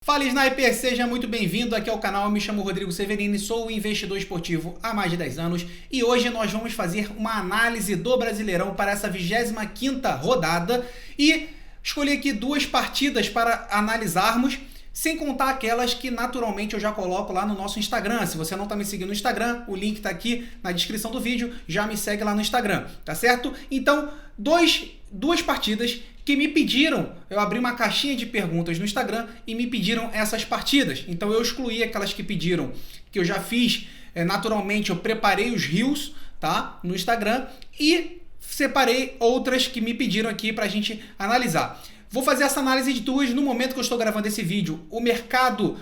Fala Sniper, seja muito bem-vindo aqui ao canal. Eu me chamo Rodrigo Severini, sou um investidor esportivo há mais de 10 anos e hoje nós vamos fazer uma análise do Brasileirão para essa 25ª rodada e escolhi aqui duas partidas para analisarmos, sem contar aquelas que naturalmente eu já coloco lá no nosso Instagram. Se você não está me seguindo no Instagram, o link está aqui na descrição do vídeo, já me segue lá no Instagram, tá certo? Então, duas partidas que me pediram, eu abri uma caixinha de perguntas no Instagram e me pediram essas partidas. Então eu excluí aquelas que pediram, que eu já fiz, naturalmente eu preparei os reels, tá, no Instagram e separei outras que me pediram aqui para a gente analisar. Vou fazer essa análise de duas no momento que eu estou gravando esse vídeo. O mercado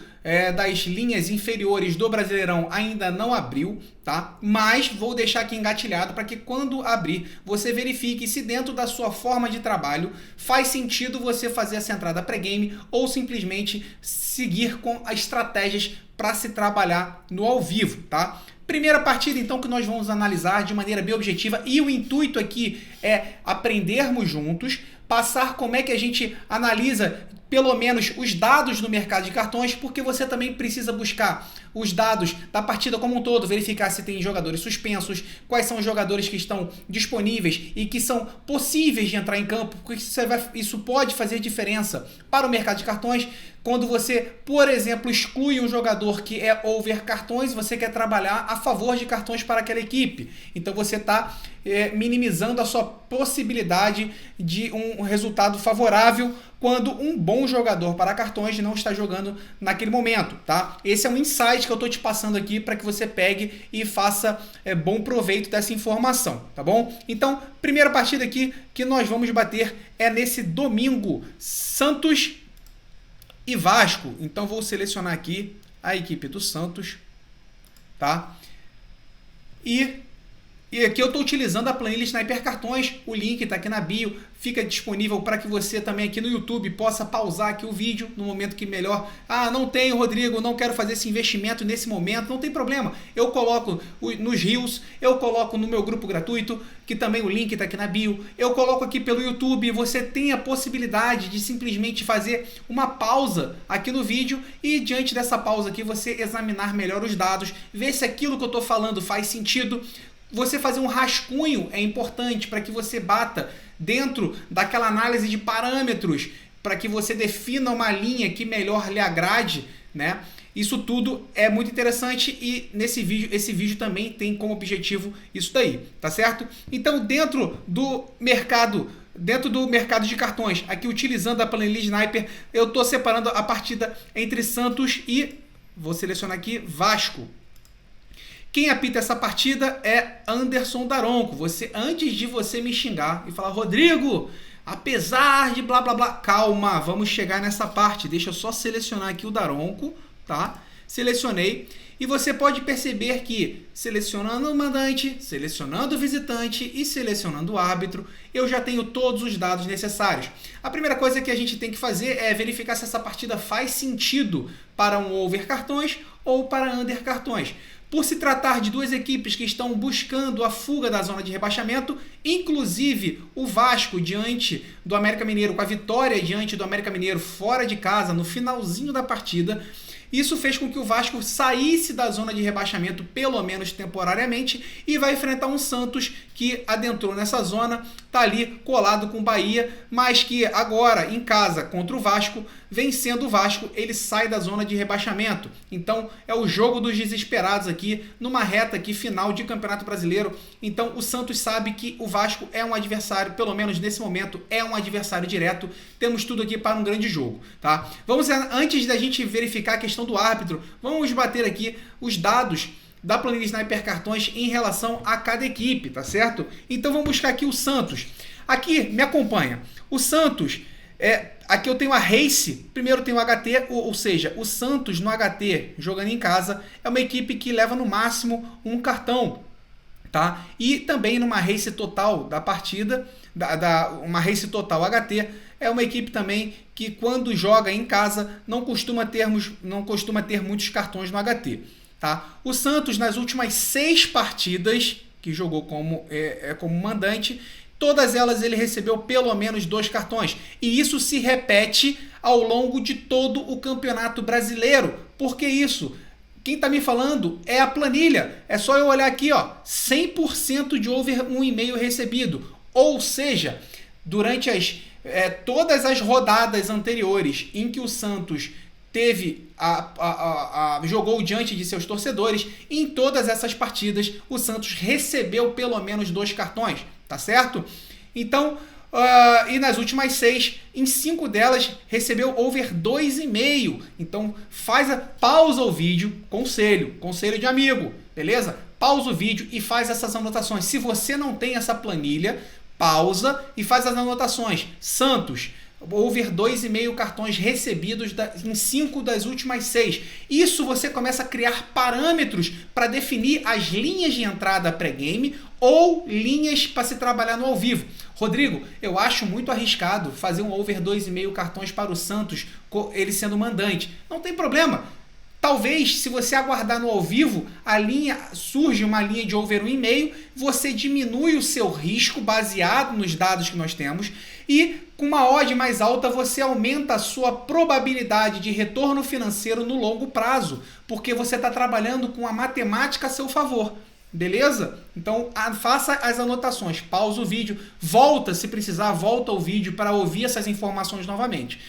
das linhas inferiores do Brasileirão ainda não abriu, tá? Mas vou deixar aqui engatilhado para que quando abrir, você verifique se dentro da sua forma de trabalho faz sentido você fazer essa entrada pré-game ou simplesmente seguir com as estratégias para se trabalhar no ao vivo, tá? Primeira partida, então, que nós vamos analisar de maneira bem objetiva e o intuito aqui é aprendermos juntos, passar como é que a gente analisa pelo menos os dados no mercado de cartões, porque você também precisa buscar os dados da partida como um todo, verificar se tem jogadores suspensos, quais são os jogadores que estão disponíveis e que são possíveis de entrar em campo, porque isso pode fazer diferença para o mercado de cartões. Quando você, por exemplo, exclui um jogador que é over cartões, você quer trabalhar a favor de cartões para aquela equipe. Então você está minimizando a sua possibilidade de um resultado favorável quando um bom jogador para cartões não está jogando naquele momento, tá? Esse é um insight que eu estou te passando aqui para que você pegue e faça bom proveito dessa informação, tá bom? Então, primeira partida aqui que nós vamos bater é nesse domingo, Santos e Vasco. Então vou selecionar aqui a equipe do Santos, tá? E aqui eu estou utilizando a planilha Sniper Cartões, o link está aqui na bio, fica disponível para que você também aqui no YouTube possa pausar aqui o vídeo no momento que melhor. Ah, não tenho, Rodrigo, não quero fazer esse investimento nesse momento, não tem problema. Eu coloco nos Reels, eu coloco no meu grupo gratuito, que também o link está aqui na bio, eu coloco aqui pelo YouTube, você tem a possibilidade de simplesmente fazer uma pausa aqui no vídeo e diante dessa pausa aqui você examinar melhor os dados, ver se aquilo que eu estou falando faz sentido. Você fazer um rascunho é importante para que você bata dentro daquela análise de parâmetros, para que você defina uma linha que melhor lhe agrade, né? Isso tudo é muito interessante e esse vídeo também tem como objetivo isso daí, tá certo? Então, dentro do mercado de cartões, aqui utilizando a planilha Sniper, eu estou separando a partida entre Santos e, vou selecionar aqui, Vasco. Quem apita essa partida é Anderson Daronco. Antes de você me xingar e falar, Rodrigo, apesar de blá blá blá, calma, vamos chegar nessa parte. Deixa eu só selecionar aqui o Daronco, tá? Selecionei. E você pode perceber que selecionando o mandante, selecionando o visitante e selecionando o árbitro, eu já tenho todos os dados necessários. A primeira coisa que a gente tem que fazer é verificar se essa partida faz sentido para um over cartões ou para under cartões. Por se tratar de duas equipes que estão buscando a fuga da zona de rebaixamento, inclusive o Vasco diante do América Mineiro, com a vitória diante do América Mineiro fora de casa no finalzinho da partida, isso fez com que o Vasco saísse da zona de rebaixamento, pelo menos temporariamente, e vai enfrentar um Santos que adentrou nessa zona, está ali colado com o Bahia, mas que agora, em casa, contra o Vasco, vencendo o Vasco, ele sai da zona de rebaixamento. Então, é o jogo dos desesperados aqui, numa reta aqui final de Campeonato Brasileiro. Então, o Santos sabe que o Vasco é um adversário, pelo menos nesse momento, é um adversário direto. Temos tudo aqui para um grande jogo, tá? Antes da gente verificar a questão do árbitro, vamos bater aqui os dados da planilha Sniper Cartões em relação a cada equipe, tá certo? Então vamos buscar aqui o Santos. Aqui, me acompanha. O Santos, aqui eu tenho a Race, primeiro tem o HT, ou seja, o Santos no HT, jogando em casa, é uma equipe que leva no máximo um cartão, tá? E também numa Race total da partida, uma Race total HT, é uma equipe também que quando joga em casa não costuma ter muitos cartões no HT. Tá? O Santos nas últimas 6 partidas que jogou como mandante todas elas ele recebeu pelo menos 2 cartões. E isso se repete ao longo de todo o Campeonato Brasileiro. Por que isso? Quem está me falando é a planilha. É só eu olhar aqui, ó, 100% de over 1,5 recebido. Ou seja, durante todas as rodadas anteriores em que o Santos jogou diante de seus torcedores, em todas essas partidas o Santos recebeu pelo menos 2 cartões, tá certo? Então, e nas últimas 6, em 5 delas recebeu over 2,5. Então pausa o vídeo, conselho de amigo, beleza? Pausa o vídeo e faz essas anotações. Se você não tem essa planilha, pausa e faz as anotações. Santos, over 2,5 cartões recebidos em 5 das últimas 6. Isso você começa a criar parâmetros para definir as linhas de entrada pré-game ou linhas para se trabalhar no ao vivo. Rodrigo, eu acho muito arriscado fazer um over 2,5 cartões para o Santos, ele sendo mandante. Não tem problema. Talvez, se você aguardar no ao vivo, surge uma linha de over 1,5, você diminui o seu risco baseado nos dados que nós temos e com uma odd mais alta você aumenta a sua probabilidade de retorno financeiro no longo prazo, porque você está trabalhando com a matemática a seu favor. Beleza? Então faça as anotações, pausa o vídeo, se precisar, volta o vídeo para ouvir essas informações novamente.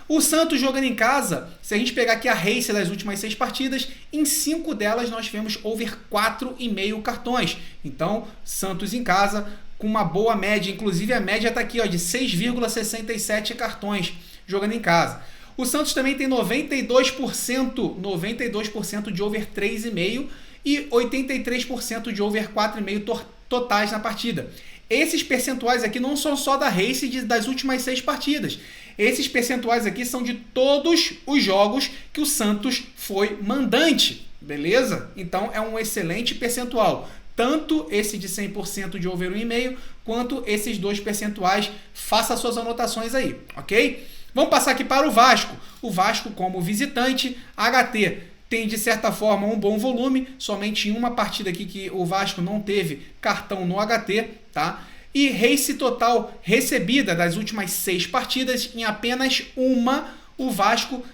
O Santos jogando em casa, se a gente pegar aqui a race das últimas 6 partidas, em 5 delas nós tivemos over 4,5 cartões. Então, Santos em casa com uma boa média, inclusive a média está aqui ó, de 6,67 cartões jogando em casa. O Santos também tem 92% de over 3,5 e 83% de over 4,5 totais na partida. Esses percentuais aqui não são só da race das últimas 6 partidas. Esses percentuais aqui são de todos os jogos que o Santos foi mandante, beleza? Então é um excelente percentual. Tanto esse de 100% de over 1,5 quanto esses 2 percentuais. Faça suas anotações aí, ok? Vamos passar aqui para o Vasco. O Vasco como visitante, HT tem de certa forma um bom volume, somente em uma partida aqui que o Vasco não teve cartão no HT, tá? E race total recebida das últimas 6 partidas, em apenas uma o Vasco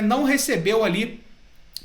não recebeu ali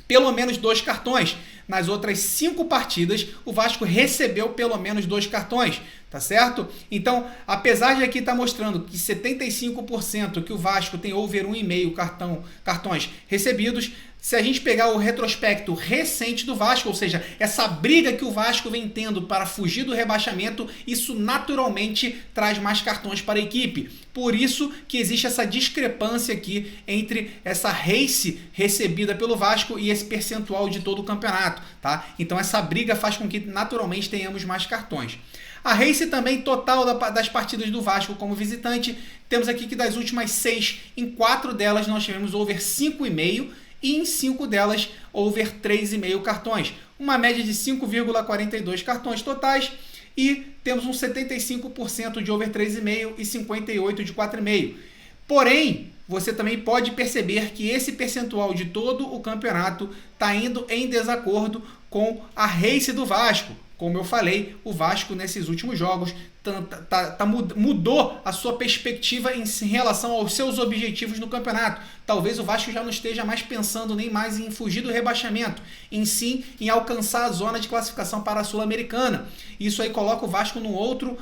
pelo menos 2 cartões. Nas outras 5 partidas, o Vasco recebeu pelo menos 2 cartões, tá certo? Então, apesar de aqui estar mostrando que 75% que o Vasco tem over 1,5 cartões recebidos, se a gente pegar o retrospecto recente do Vasco, ou seja, essa briga que o Vasco vem tendo para fugir do rebaixamento, isso naturalmente traz mais cartões para a equipe. Por isso que existe essa discrepância aqui entre essa race recebida pelo Vasco e esse percentual de todo o campeonato, tá? Então essa briga faz com que naturalmente tenhamos mais cartões. A race também total das partidas do Vasco como visitante, temos aqui que das últimas 6, em 4 delas nós tivemos over 5,5 e em 5 delas over 3,5 cartões. Uma média de 5,42 cartões totais e temos um 75% de over 3,5 e 58% de 4,5. Porém, você também pode perceber que esse percentual de todo o campeonato está indo em desacordo com a race do Vasco. Como eu falei, o Vasco nesses últimos jogos mudou a sua perspectiva em relação aos seus objetivos no campeonato. Talvez o Vasco já não esteja mais pensando nem mais em fugir do rebaixamento, em sim em alcançar a zona de classificação para a Sul-Americana. Isso aí coloca o Vasco no outro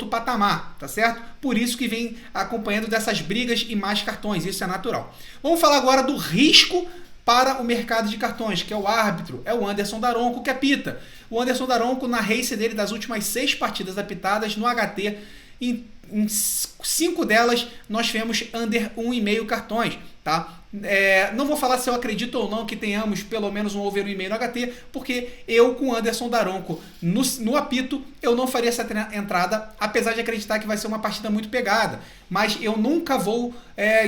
patamar, tá certo? Por isso que vem acompanhando dessas brigas e mais cartões, isso é natural. Vamos falar agora do risco para o mercado de cartões, que é o árbitro, é o Anderson Daronco que apita. O Anderson Daronco, na race dele das últimas 6 partidas apitadas no HT, em 5 delas nós tivemos under 1,5 cartões, tá? Não vou falar se eu acredito ou não que tenhamos pelo menos um over 1,5 no HT, porque eu com o Anderson Daronco no apito, eu não faria essa entrada, apesar de acreditar que vai ser uma partida muito pegada, mas eu nunca vou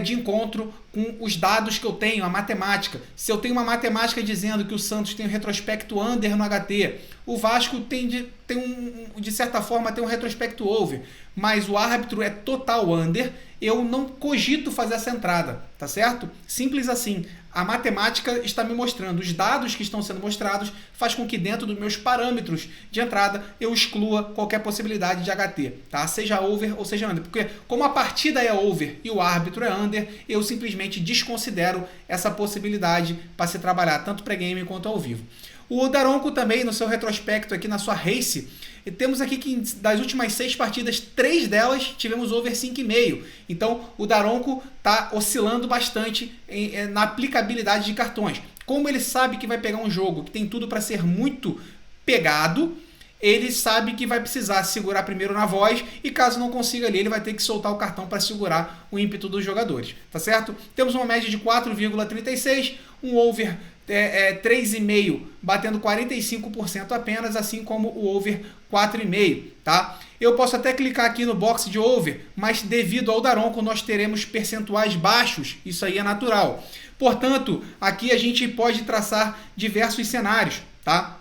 de encontro com os dados que eu tenho, a matemática. Se eu tenho uma matemática dizendo que o Santos tem um retrospecto under no HT, o Vasco de certa forma tem um retrospecto over, mas o árbitro é total under eu não cogito fazer essa entrada, tá certo? Simples assim. A matemática está me mostrando, os dados que estão sendo mostrados faz com que dentro dos meus parâmetros de entrada eu exclua qualquer possibilidade de HT, tá? Seja over ou seja under, porque como a partida é over e o árbitro é under, eu simplesmente desconsidero essa possibilidade para se trabalhar tanto pré-game quanto ao vivo. O Daronco também, no seu retrospecto aqui na sua race, temos aqui que das últimas 6 partidas, 3 delas tivemos over 5,5. Então o Daronco está oscilando bastante na aplicabilidade de cartões. Como ele sabe que vai pegar um jogo que tem tudo para ser muito pegado, ele sabe que vai precisar segurar primeiro na voz e caso não consiga ali, ele vai ter que soltar o cartão para segurar o ímpeto dos jogadores, tá certo? Temos uma média de 4,36, um over 3,5 batendo 45% apenas, assim como o over 4,5, tá? Eu posso até clicar aqui no box de over, mas devido ao Daronco nós teremos percentuais baixos, isso aí é natural. Portanto, aqui a gente pode traçar diversos cenários, tá?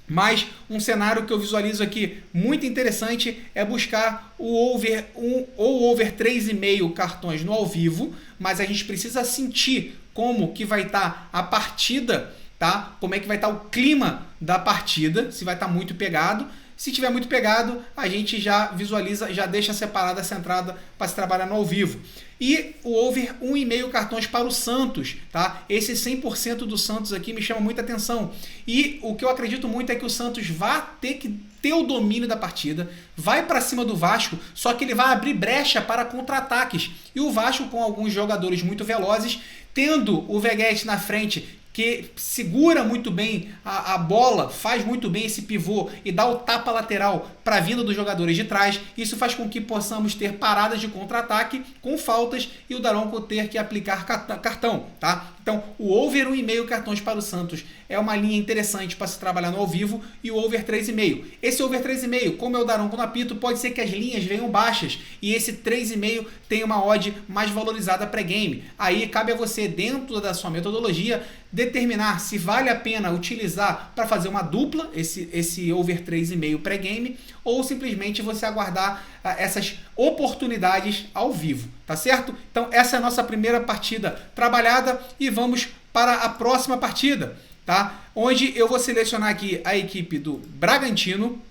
Mas um cenário que eu visualizo aqui muito interessante é buscar o over 1 ou over 3,5 cartões no ao vivo, mas a gente precisa sentir como que vai estar a partida, tá? Como é que vai estar o clima da partida, se vai estar muito pegado. Se tiver muito pegado, a gente já visualiza, já deixa separada essa entrada para se trabalhar no ao vivo. E o over 1,5 cartões para o Santos, tá? Esse 100% do Santos aqui me chama muita atenção. E o que eu acredito muito é que o Santos vai ter que ter o domínio da partida, vai para cima do Vasco, só que ele vai abrir brecha para contra-ataques. E o Vasco, com alguns jogadores muito velozes, tendo o Veguete na frente, que segura muito bem a bola, faz muito bem esse pivô e dá o tapa lateral para a vinda dos jogadores de trás. Isso faz com que possamos ter paradas de contra-ataque com faltas e o Daronco ter que aplicar cartão, tá? Então, o over 1,5 cartões para o Santos é uma linha interessante para se trabalhar no ao vivo e o over 3,5. Esse over 3,5, como é o Daronco no apito, pode ser que as linhas venham baixas e esse 3,5 tenha uma odd mais valorizada pré-game. Aí cabe a você, dentro da sua metodologia, determinar se vale a pena utilizar para fazer uma dupla, esse over 3,5 pré-game, ou simplesmente você aguardar essas oportunidades ao vivo, tá certo? Então essa é a nossa primeira partida trabalhada e vamos para a próxima partida, tá? Onde eu vou selecionar aqui a equipe do Bragantino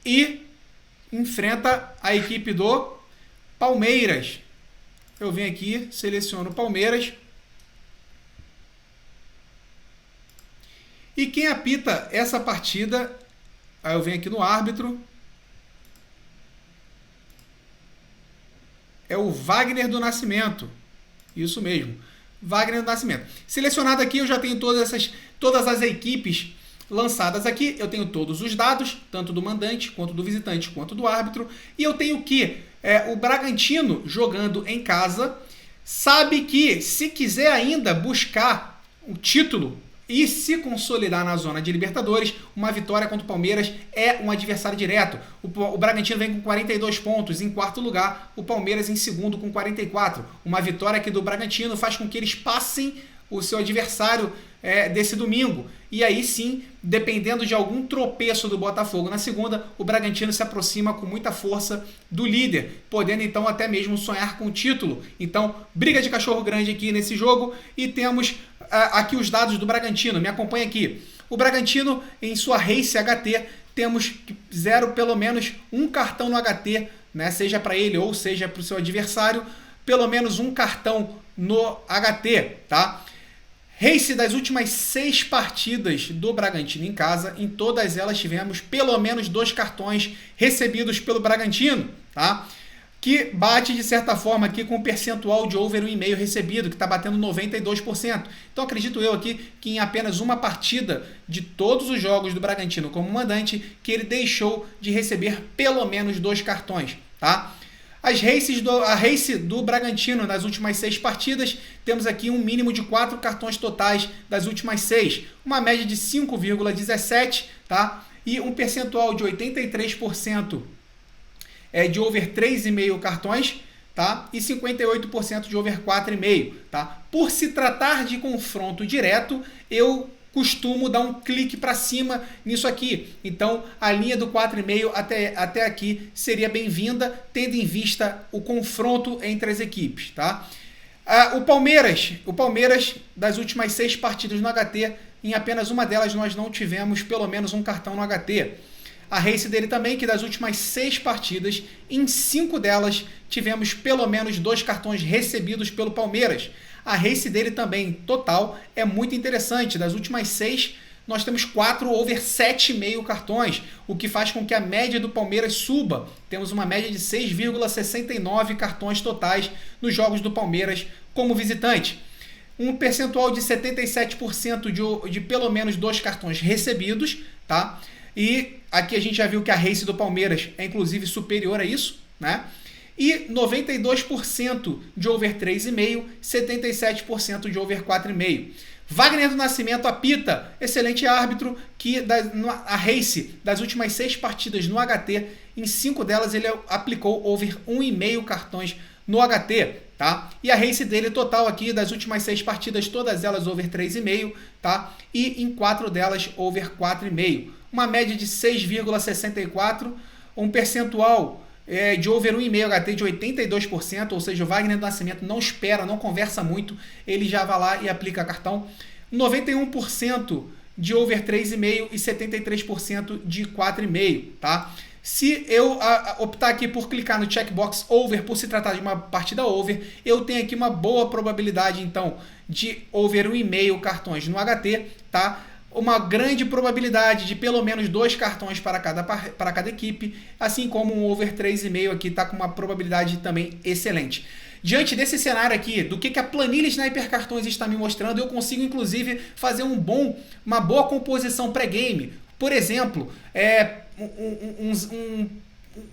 e enfrenta a equipe do Palmeiras. Eu venho aqui, seleciono o Palmeiras. E quem apita essa partida, aí eu venho aqui no árbitro, é o Wagner do Nascimento. Isso mesmo, Wagner do Nascimento. Selecionado aqui eu já tenho todas as equipes lançadas aqui. Eu tenho todos os dados, tanto do mandante, quanto do visitante, quanto do árbitro. E eu tenho que o Bragantino, jogando em casa, sabe que se quiser ainda buscar o título e se consolidar na zona de Libertadores, uma vitória contra o Palmeiras é um adversário direto. O Bragantino vem com 42 pontos, em quarto lugar, o Palmeiras em segundo com 44. Uma vitória aqui do Bragantino faz com que eles passem o seu adversário desse domingo. E aí sim, dependendo de algum tropeço do Botafogo na segunda, o Bragantino se aproxima com muita força do líder, podendo então até mesmo sonhar com o título. Então, briga de cachorro grande aqui nesse jogo e temos aqui os dados do Bragantino. Me acompanha aqui. O Bragantino, em sua race HT, temos pelo menos um cartão no HT, né? Seja para ele ou seja para o seu adversário, pelo menos um cartão no HT, tá? Race das últimas 6 partidas do Bragantino em casa, em todas elas tivemos pelo menos 2 cartões recebidos pelo Bragantino, tá? Que bate de certa forma aqui com o percentual de over 1,5 recebido, que está batendo 92%. Então acredito eu aqui que em apenas uma partida de todos os jogos do Bragantino como mandante, que ele deixou de receber pelo menos 2 cartões, tá? A race do Bragantino nas últimas 6 partidas, temos aqui um mínimo de 4 cartões totais das últimas 6, uma média de 5,17, tá? E um percentual de 83% de over 3,5 cartões, tá? E 58% de over 4,5, tá? Por se tratar de confronto direto, eu costumo dar um clique para cima nisso aqui. Então, a linha do 4,5 até aqui seria bem-vinda, tendo em vista o confronto entre as equipes, tá? O Palmeiras, das últimas 6 partidas no HT, em apenas uma delas nós não tivemos pelo menos um cartão no HT. A race dele também, que das últimas 6 partidas, em 5 delas tivemos pelo menos 2 cartões recebidos pelo Palmeiras. A race dele também, total, é muito interessante. Das últimas 6, nós temos 4 over 7,5 cartões, o que faz com que a média do Palmeiras suba. Temos uma média de 6,69 cartões totais nos jogos do Palmeiras como visitante. Um percentual de 77% de pelo menos 2 cartões recebidos, tá? E aqui a gente já viu que a race do Palmeiras é inclusive superior a isso, né? E 92% de over 3,5, 77% de over 4,5. Wagner do Nascimento apita, excelente árbitro, que a race das últimas 6 partidas no HT, em 5 delas ele aplicou over 1,5 cartões no HT, tá? E a race dele total aqui, das últimas 6 partidas, todas elas over 3,5, tá? E em 4 delas over 4,5. Uma média de 6,64, um percentual de over 1,5 HT de 82%, ou seja, o Wagner do Nascimento não espera, não conversa muito, ele já vai lá e aplica cartão. 91% de over 3,5 e 73% de 4,5, tá? Se eu optar aqui por clicar no checkbox over, por se tratar de uma partida over, eu tenho aqui uma boa probabilidade, então, de over 1,5 cartões no HT, tá? Uma grande probabilidade de pelo menos 2 cartões para cada equipe, assim como um over 3,5 aqui está com uma probabilidade também excelente. Diante desse cenário aqui, do que a planilha Sniper Cartões está me mostrando, eu consigo inclusive fazer uma boa composição pré-game. Por exemplo,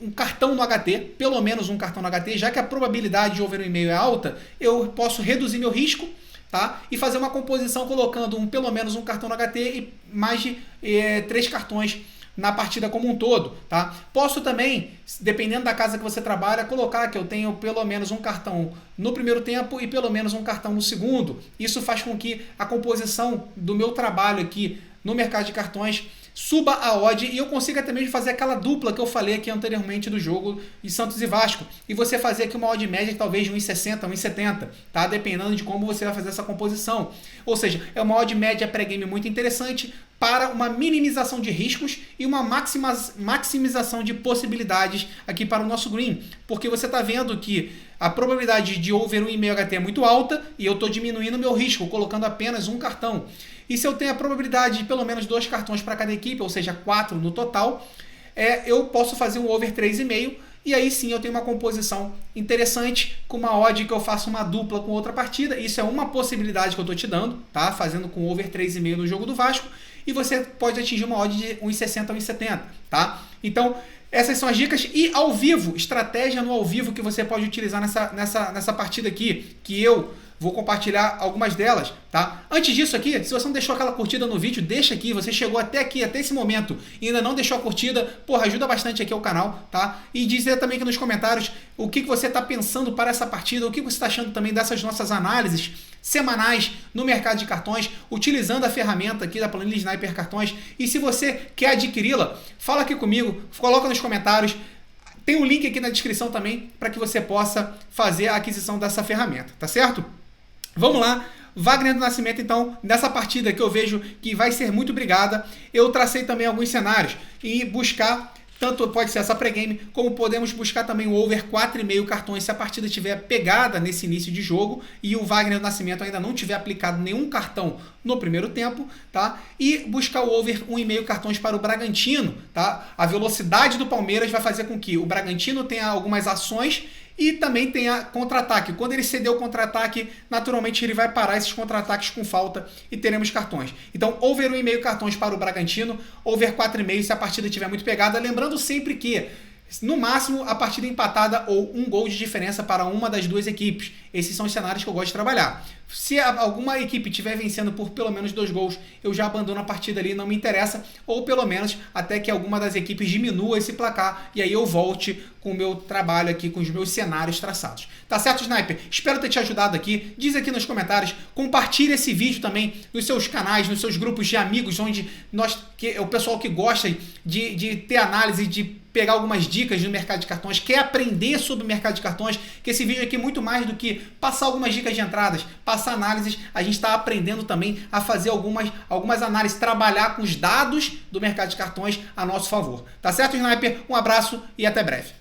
um cartão no HT, pelo menos um cartão no HT, já que a probabilidade de over 1,5 é alta, eu posso reduzir meu risco, tá? E fazer uma composição colocando pelo menos um cartão no HT e mais de 3 cartões na partida como um todo, tá? Posso também, dependendo da casa que você trabalha, colocar que eu tenho pelo menos um cartão no primeiro tempo e pelo menos um cartão no segundo. Isso faz com que a composição do meu trabalho aqui no mercado de cartões suba a odd e eu consiga também fazer aquela dupla que eu falei aqui anteriormente do jogo de Santos e Vasco. E você fazer aqui uma odd média talvez de 1,60, 1,70, tá? Dependendo de como você vai fazer essa composição. Ou seja, é uma odd média pré-game muito interessante para uma minimização de riscos e uma maximização de possibilidades aqui para o nosso green. Porque você está vendo que a probabilidade de over 1,5 HT é muito alta e eu estou diminuindo meu risco, colocando apenas um cartão. E se eu tenho a probabilidade de pelo menos 2 cartões para cada equipe, ou seja, 4 no total, eu posso fazer um over 3,5 e aí sim eu tenho uma composição interessante com uma odd que eu faço uma dupla com outra partida. Isso é uma possibilidade que eu estou te dando, tá? Fazendo com over 3,5 no jogo do Vasco e você pode atingir uma odd de 1,60 ou 1,70, tá? Então, essas são as dicas. E ao vivo, estratégia no ao vivo que você pode utilizar nessa partida aqui, que eu vou compartilhar algumas delas, tá? Antes disso aqui, se você não deixou aquela curtida no vídeo, deixa aqui. Você chegou até aqui, até esse momento, e ainda não deixou a curtida, porra, ajuda bastante aqui ao canal, tá? E dizer também aqui nos comentários o que você está pensando para essa partida, o que você está achando também dessas nossas análises semanais no mercado de cartões, utilizando a ferramenta aqui da planilha Sniper Cartões. E se você quer adquiri-la, fala aqui comigo, coloca nos comentários. Tem um link aqui na descrição também para que você possa fazer a aquisição dessa ferramenta, tá certo? Vamos lá, Wagner do Nascimento, então, nessa partida que eu vejo que vai ser muito brigada, eu tracei também alguns cenários e buscar, tanto pode ser essa pré-game, como podemos buscar também o over 4,5 cartões se a partida estiver pegada nesse início de jogo e o Wagner do Nascimento ainda não tiver aplicado nenhum cartão no primeiro tempo, tá? E buscar o over 1,5 cartões para o Bragantino, tá? A velocidade do Palmeiras vai fazer com que o Bragantino tenha algumas ações e também tem a contra-ataque. Quando ele ceder o contra-ataque, naturalmente ele vai parar esses contra-ataques com falta e teremos cartões. Então, over 1,5 cartões para o Bragantino, over 4,5 se a partida estiver muito pegada. Lembrando sempre que No máximo, a partida empatada ou um gol de diferença para uma das duas equipes. Esses são os cenários que eu gosto de trabalhar. Se alguma equipe estiver vencendo por pelo menos 2 gols, eu já abandono a partida ali, não me interessa. Ou pelo menos até que alguma das equipes diminua esse placar e aí eu volte com o meu trabalho aqui, com os meus cenários traçados. Tá certo, Sniper? Espero ter te ajudado aqui. Diz aqui nos comentários, compartilha esse vídeo também nos seus canais, nos seus grupos de amigos, onde o pessoal que gosta de ter análise, de pegar algumas dicas do mercado de cartões, quer aprender sobre o mercado de cartões, que esse vídeo aqui é muito mais do que passar algumas dicas de entradas, passar análises, a gente está aprendendo também a fazer algumas análises, trabalhar com os dados do mercado de cartões a nosso favor. Tá certo, Sniper? Um abraço e até breve.